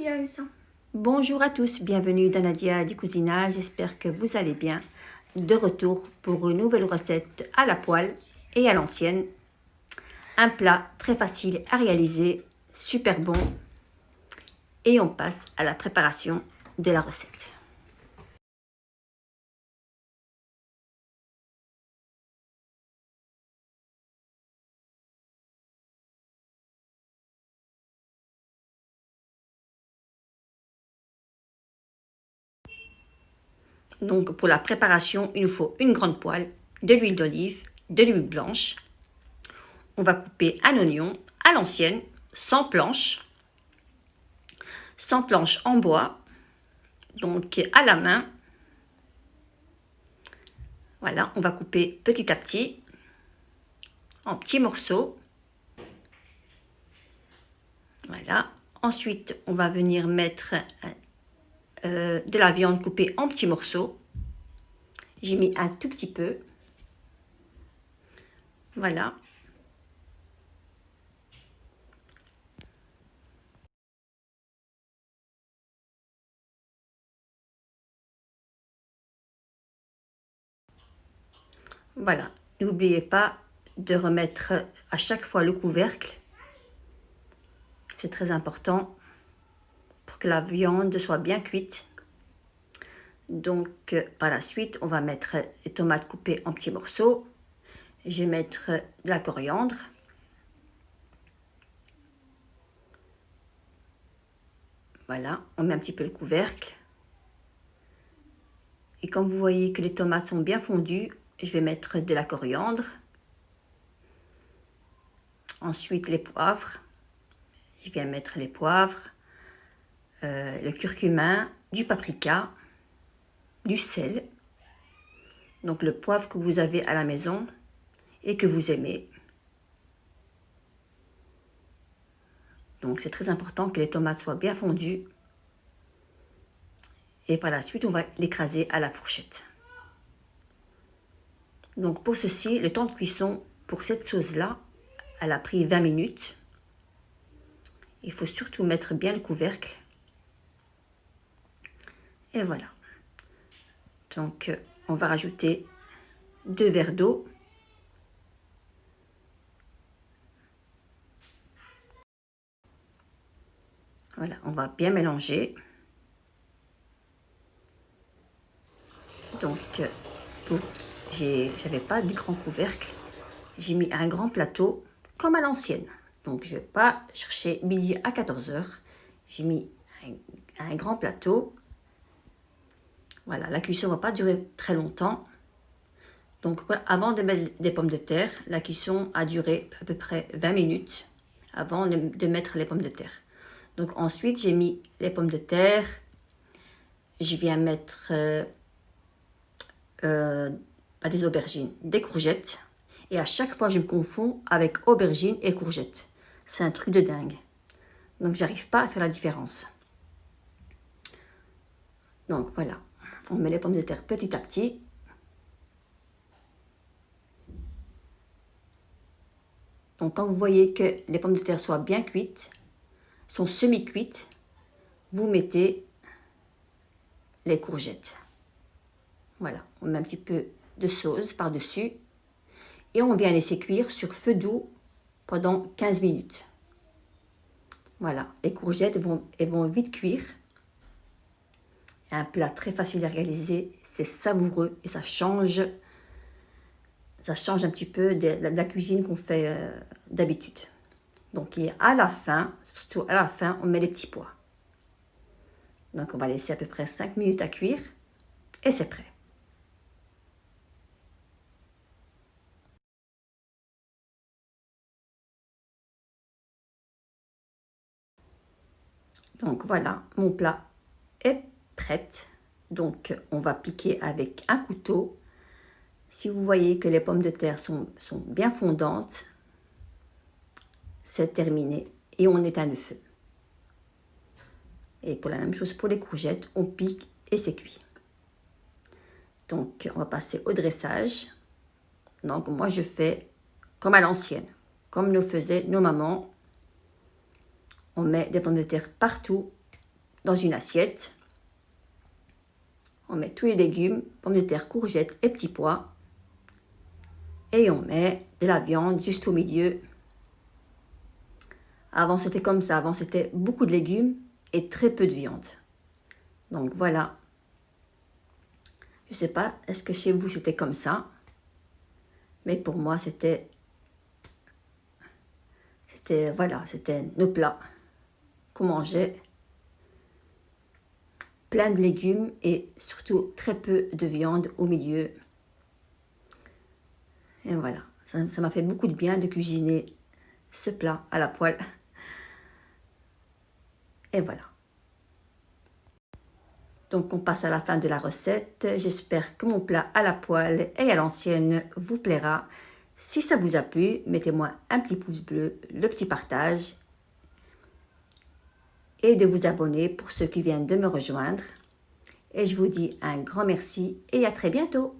Il a eu ça. Bonjour à tous, bienvenue dans Nadia du Cousinage, j'espère que vous allez bien. De retour pour une nouvelle recette à la poêle et à l'ancienne. Un plat très facile à réaliser, super bon. Et on passe à la préparation de la recette. Donc pour la préparation, il nous faut une grande poêle, de l'huile d'olive, de l'huile blanche. On va couper un oignon à l'ancienne, sans planche en bois, donc à la main. Voilà, on va couper petit à petit, en petits morceaux. Voilà. Ensuite, on va venir mettre de la viande coupée en petits morceaux. J'ai mis un tout petit peu. Voilà. Voilà. N'oubliez pas de remettre à chaque fois le couvercle. C'est très important pour que la viande soit bien cuite. Donc, par la suite, on va mettre les tomates coupées en petits morceaux. Je vais mettre de la coriandre. Voilà, on met un petit peu le couvercle. Et quand vous voyez que les tomates sont bien fondues, je vais mettre de la coriandre. Ensuite, les poivres. Je viens mettre les poivres, le curcuma, du paprika, du sel. Donc le poivre que vous avez à la maison et que vous aimez. Donc c'est très important que les tomates soient bien fondues. Et par la suite, on va l'écraser à la fourchette. Donc pour ceci, le temps de cuisson pour cette sauce-là, elle a pris 20 minutes. Il faut surtout mettre bien le couvercle. Et voilà. Donc on va rajouter 2 verres d'eau. Voilà, on va bien mélanger. Donc, j'avais pas de grand couvercle. J'ai mis un grand plateau comme à l'ancienne. Donc, je vais pas chercher midi à 14 h. J'ai mis un grand plateau. Voilà, la cuisson ne va pas durer très longtemps. Donc, avant de mettre des pommes de terre, la cuisson a duré à peu près 20 minutes avant de mettre les pommes de terre. Donc, ensuite, j'ai mis les pommes de terre. Je viens mettre pas des aubergines, des courgettes. Et à chaque fois, je me confonds avec aubergines et courgettes. C'est un truc de dingue. Donc, j'arrive pas à faire la différence. Donc, voilà. On met les pommes de terre petit à petit. Donc, quand vous voyez que les pommes de terre soient bien cuites, sont semi-cuites, vous mettez les courgettes. Voilà. On met un petit peu de sauce par-dessus. Et on vient laisser cuire sur feu doux pendant 15 minutes. Voilà, les courgettes elles vont vite cuire. Un plat très facile à réaliser, c'est savoureux et ça change un petit peu de la cuisine qu'on fait d'habitude. Donc à la fin, surtout à la fin, on met les petits pois. Donc on va laisser à peu près 5 minutes à cuire et c'est prêt. Donc voilà, mon plat est prêt. Donc on va piquer avec un couteau. Si vous voyez que les pommes de terre sont bien fondantes, c'est terminé et on éteint le feu. Et pour la même chose pour les courgettes, on pique et c'est cuit. Donc on va passer au dressage. Donc moi je fais comme à l'ancienne, comme nous faisaient nos mamans. On met des pommes de terre partout dans une assiette. On met tous les légumes, pommes de terre, courgettes et petits pois. Et on met de la viande juste au milieu. Avant, c'était comme ça. Avant, c'était beaucoup de légumes et très peu de viande. Donc, voilà. Je ne sais pas, est-ce que chez vous, c'était comme ça? Mais pour moi, c'était nos plats qu'on mangeait. Plein de légumes et surtout très peu de viande au milieu. Et voilà, ça m'a fait beaucoup de bien de cuisiner ce plat à la poêle. Et voilà. Donc on passe à la fin de la recette. J'espère que mon plat à la poêle et à l'ancienne vous plaira. Si ça vous a plu, mettez-moi un petit pouce bleu, le petit partage et de vous abonner pour ceux qui viennent de me rejoindre. Et je vous dis un grand merci et à très bientôt.